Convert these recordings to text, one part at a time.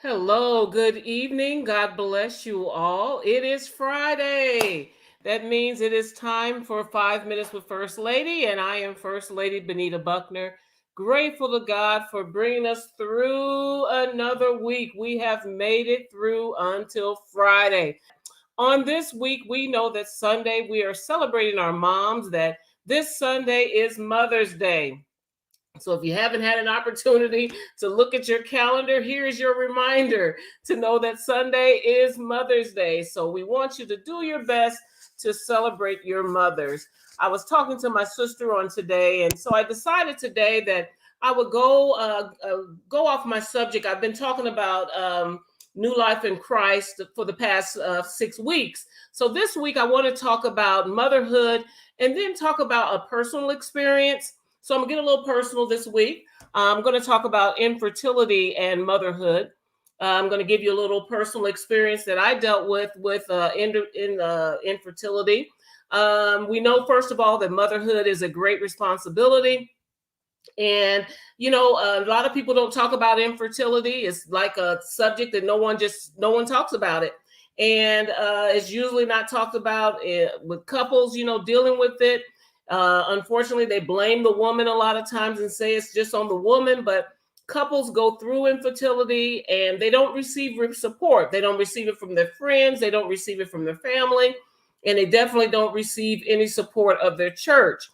Hello, good evening. God bless you all. It is Friday. That means it is time for 5 minutes with First Lady, and I am First Lady Benita Buckner. Grateful to God for bringing us through another week. We have made it through until Friday. On this week, we know that Sunday we are celebrating our moms, that this Sunday is Mother's Day. So if you haven't had an opportunity to look at your calendar, here's your reminder to know that Sunday is Mother's Day. So we want you to do your best to celebrate your mothers. I was talking to my sister on today, and so I decided today that I would go off my subject. I've been talking about new life in Christ for the past 6 weeks. So this week I want to talk about motherhood and then talk about a personal experience. So I'm gonna get a little personal this week. I'm gonna talk about infertility and motherhood. I'm gonna give you a little personal experience that I dealt with infertility. We know first of all that motherhood is a great responsibility, and a lot of people don't talk about infertility. It's like a subject that no one talks about it, and it's usually not talked about with couples, dealing with it. Unfortunately, they blame the woman a lot of times and say it's just on the woman, but couples go through infertility and they don't receive support. They don't receive it from their friends, they don't receive it from their family, and they definitely don't receive any support of their church.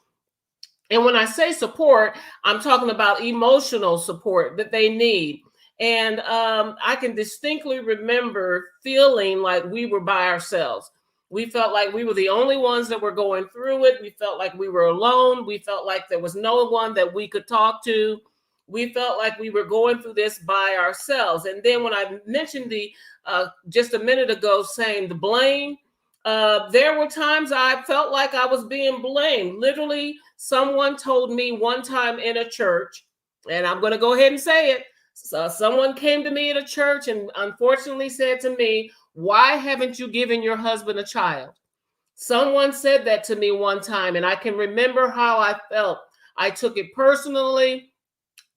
And when I say support, I'm talking about emotional support that they need. And I can distinctly remember feeling like we were by ourselves. We felt like we were the only ones that were going through it. We felt like we were alone. We felt like there was no one that we could talk to. We felt like we were going through this by ourselves. And then when I mentioned the just a minute ago saying the blame, there were times I felt like I was being blamed. Literally, someone told me one time in a church, and I'm going to go ahead and say it. So someone came to me at a church and unfortunately said to me, "Why haven't you given your husband a child?" Someone said that to me one time, and I can remember how I felt. I took it personally.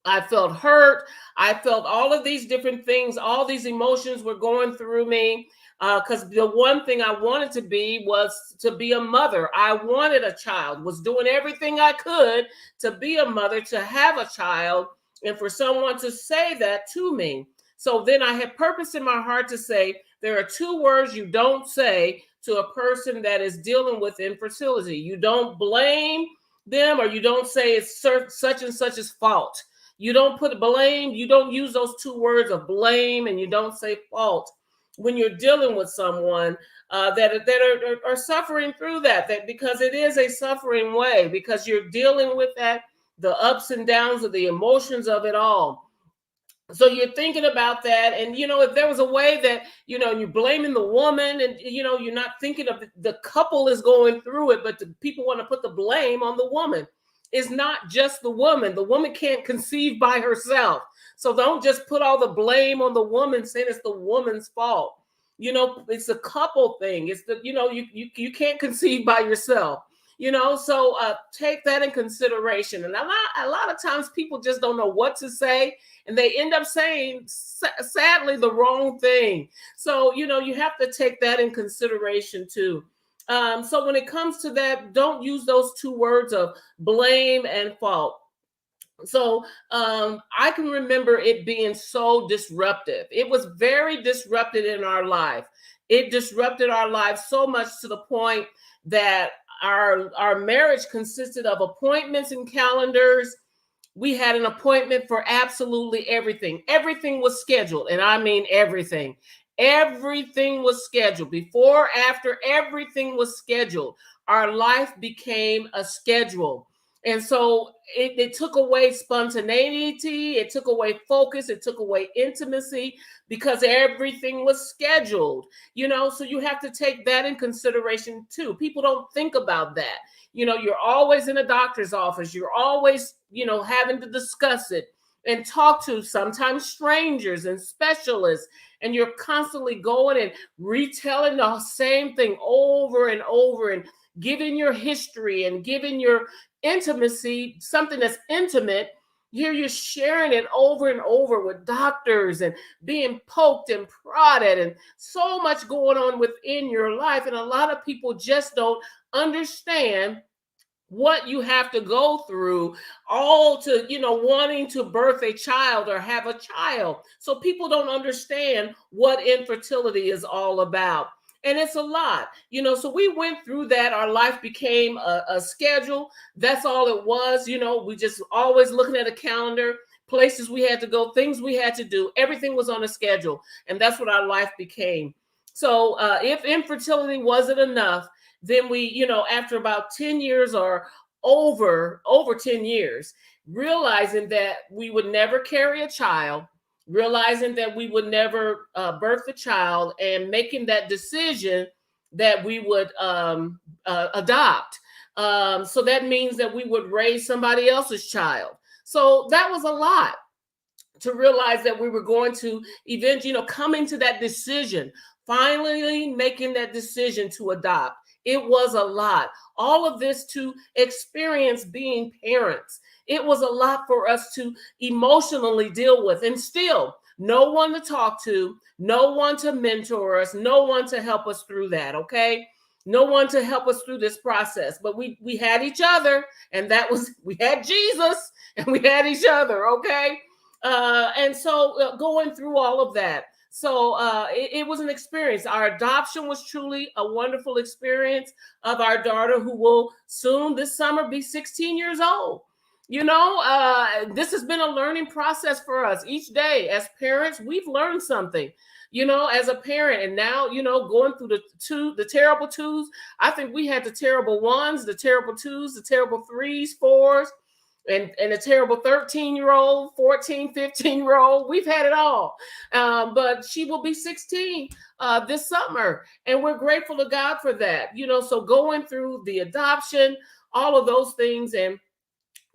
I felt hurt. I felt all of these different things, all these emotions were going through me. Because the one thing I wanted to be was to be a mother. I wanted a child, was doing everything I could to be a mother, to have a child, and for someone to say that to me. So then I had purpose in my heart to say, there are two words you don't say to a person that is dealing with infertility. You don't blame them, or you don't say it's such and such's fault. You don't put blame, you don't use those two words of blame, and you don't say fault when you're dealing with someone that are suffering through that because it is a suffering way, because you're dealing with that, the ups and downs of the emotions of it all. So you're thinking about that, and if there was a way that you're blaming the woman, and you're not thinking of the couple is going through it, but the people want to put the blame on the woman. It's not just the woman. The woman can't conceive by herself, so don't just put all the blame on the woman saying it's the woman's fault. It's a couple thing. It's the you can't conceive by yourself. So take that in consideration. And a lot of times people just don't know what to say, and they end up saying sadly the wrong thing. So you have to take that in consideration too. So when it comes to that, don't use those two words of blame and fault. So I can remember it being so disruptive. It was very disrupted in our life. It disrupted our life so much to the point that our marriage consisted of appointments and calendars. We had an appointment for absolutely everything. Everything was scheduled, and I mean everything. Everything was scheduled. Before, after, everything was scheduled. Our life became a schedule. And so it took away spontaneity, it took away focus, it took away intimacy, because everything was scheduled. So you have to take that in consideration too. People don't think about that. You're always in a doctor's office, you're always having to discuss it and talk to sometimes strangers and specialists, and you're constantly going and retelling the same thing over and over, and giving your history and giving your intimacy, something that's intimate, Here you're sharing it over and over with doctors and being poked and prodded and so much going on within your life. And a lot of people just don't understand what you have to go through, all to wanting to birth a child or have a child. So people don't understand what infertility is all about, and it's a lot. So we went through that. Our life became a schedule. That's all it was. We just always looking at a calendar, places we had to go, things we had to do. Everything was on a schedule, and that's what our life became. So if infertility wasn't enough, then we, after about 10 years or over 10 years, realizing that we would never carry a child, realizing that we would never birth a child, and making that decision that we would adopt. So that means that we would raise somebody else's child. So that was a lot to realize that we were going to eventually, coming to that decision, finally making that decision to adopt. It was a lot. All of this to experience being parents. It was a lot for us to emotionally deal with, and still no one to talk to, no one to mentor us, no one to help us through that. Okay. No one to help us through this process, but we had each other, and we had Jesus, and we had each other. Okay. And so going through all of that. So it was an experience. Our adoption was truly a wonderful experience of our daughter, who will soon this summer be 16 years old. This has been a learning process for us. Each day as parents, we've learned something, as a parent. And now, going through the terrible twos. I think we had the terrible ones, the terrible twos, the terrible threes, fours, and a terrible 13-year-old, 14, 15-year-old. We've had it all. But she will be 16 this summer. And we're grateful to God for that. So going through the adoption, all of those things. And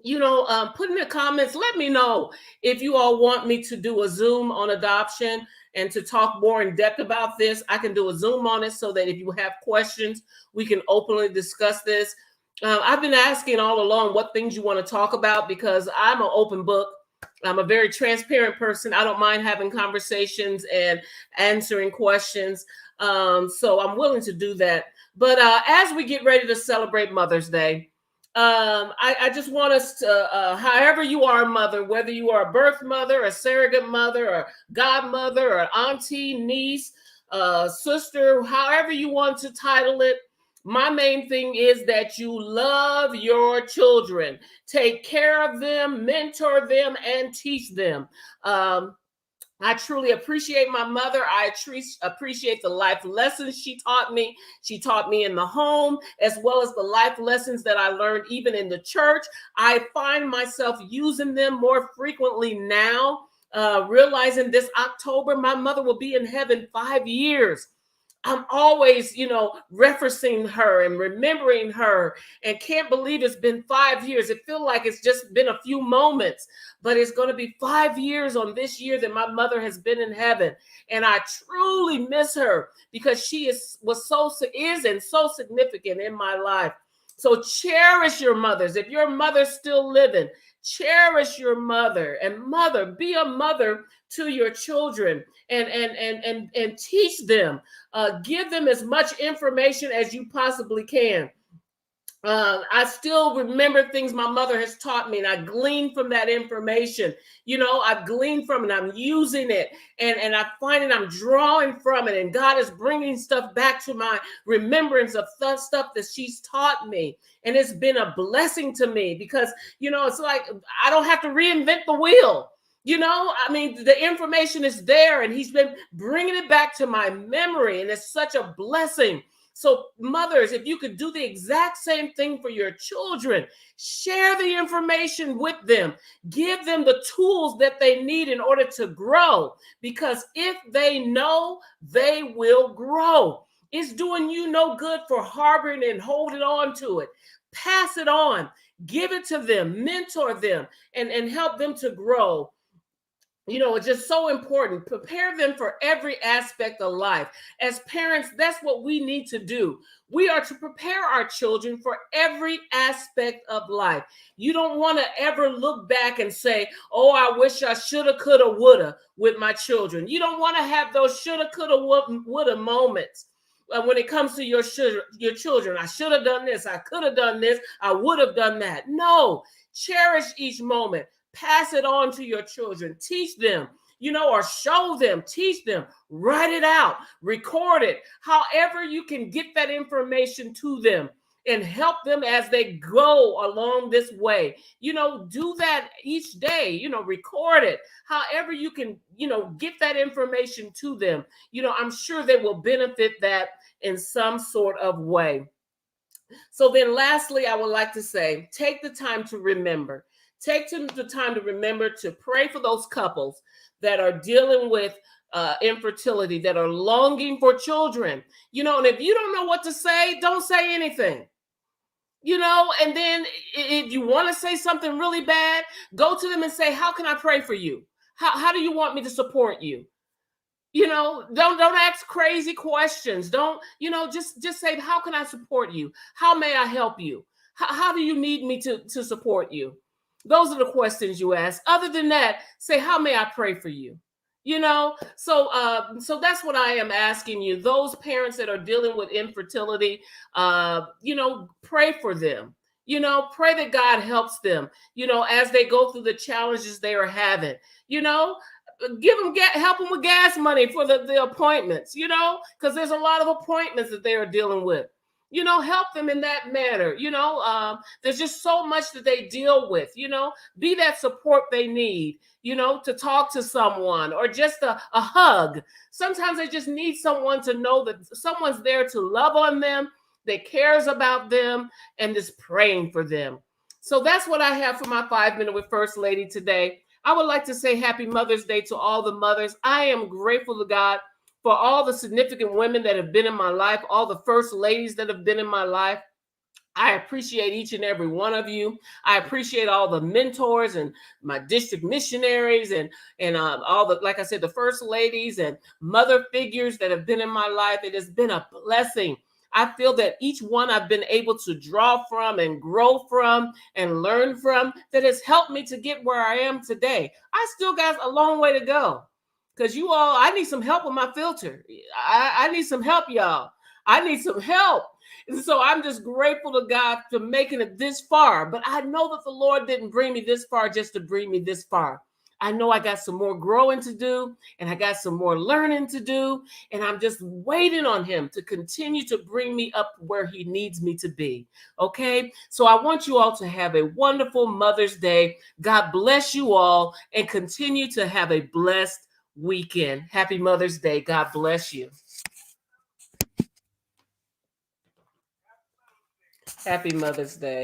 put in the comments, let me know if you all want me to do a Zoom on adoption and to talk more in depth about this. I can do a Zoom on it, so that if you have questions, we can openly discuss this. I've been asking all along what things you want to talk about, because I'm an open book. I'm a very transparent person. I don't mind having conversations and answering questions. So I'm willing to do that. But as we get ready to celebrate Mother's Day, I just want us to, however you are a mother, whether you are a birth mother, a surrogate mother, or godmother, or auntie, niece, sister, however you want to title it, my main thing is that you love your children, take care of them, mentor them, and teach them. I truly appreciate my mother. I appreciate the life lessons she taught me. She taught me in the home, as well as the life lessons that I learned even in the church. I find myself using them more frequently now, realizing this October, my mother will be in heaven 5 years. I'm always, referencing her and remembering her, and can't believe it's been 5 years. It feels like it's just been a few moments, but it's going to be 5 years on this year that my mother has been in heaven. And I truly miss her, because she is so significant in my life. So cherish your mothers. If your mother's still living, cherish your mother, and be a mother to your children, and teach them. Give them as much information as you possibly can. I still remember things my mother has taught me, and I glean from that information. I've gleaned from it, I'm using it, and I find it, I'm drawing from it, and God is bringing stuff back to my remembrance of stuff that she's taught me. And it's been a blessing to me, because, it's like I don't have to reinvent the wheel. The information is there, and he's been bringing it back to my memory, and it's such a blessing. So mothers, if you could do the exact same thing for your children, share the information with them, give them the tools that they need in order to grow, because if they know, they will grow. It's doing you no good for harboring and holding on to it. Pass it on, give it to them, mentor them, and help them to grow. It's just so important. Prepare them for every aspect of life. As parents, that's what we need to do. We are to prepare our children for every aspect of life. You don't want to ever look back and say, oh, I wish I shoulda, coulda, woulda with my children. You don't want to have those shoulda, coulda, woulda moments. When it comes to your children, I should have done this, I could have done this, I would have done that. No, cherish each moment. Pass it on to your children. Teach them, or show them, teach them, write it out, record it, however you can get that information to them and help them as they go along this way. Do that each day, record it, however you can, get that information to them. I'm sure they will benefit that in some sort of way. So then lastly, I would like to say, take the time to remember. Take the time to remember to pray for those couples that are dealing with infertility, that are longing for children. And if you don't know what to say, don't say anything. And then if you want to say something really bad, go to them and say, how can I pray for you? How do you want me to support you? Don't ask crazy questions. Don't, just say, how can I support you? How may I help you? How do you need me to support you? Those are the questions you ask. Other than that, say, how may I pray for you? So that's what I am asking you. Those parents that are dealing with infertility, pray for them. Pray that God helps them, as they go through the challenges they are having. Help them with gas money for the appointments, because there's a lot of appointments that they are dealing with. Help them in that manner. There's just so much that they deal with. Be that support they need, to talk to someone, or just a hug. Sometimes they just need someone to know that someone's there to love on them, that cares about them, and is praying for them. So that's what I have for my 5 minute with First Lady today. I would like to say happy Mother's Day to all the mothers. I am grateful to God for all the significant women that have been in my life, all the first ladies that have been in my life. I appreciate each and every one of you. I appreciate all the mentors and my district missionaries and all the, like I said, the first ladies and mother figures that have been in my life. It has been a blessing. I feel that each one I've been able to draw from and grow from and learn from, that has helped me to get where I am today. I still got a long way to go, because I need some help with my filter. I need some help, y'all. I need some help. And so I'm just grateful to God for making it this far. But I know that the Lord didn't bring me this far just to bring me this far. I know I got some more growing to do, and I got some more learning to do, and I'm just waiting on him to continue to bring me up where he needs me to be. Okay? So I want you all to have a wonderful Mother's Day. God bless you all, and continue to have a blessed weekend. Happy Mother's Day. God bless you. Happy Mother's Day.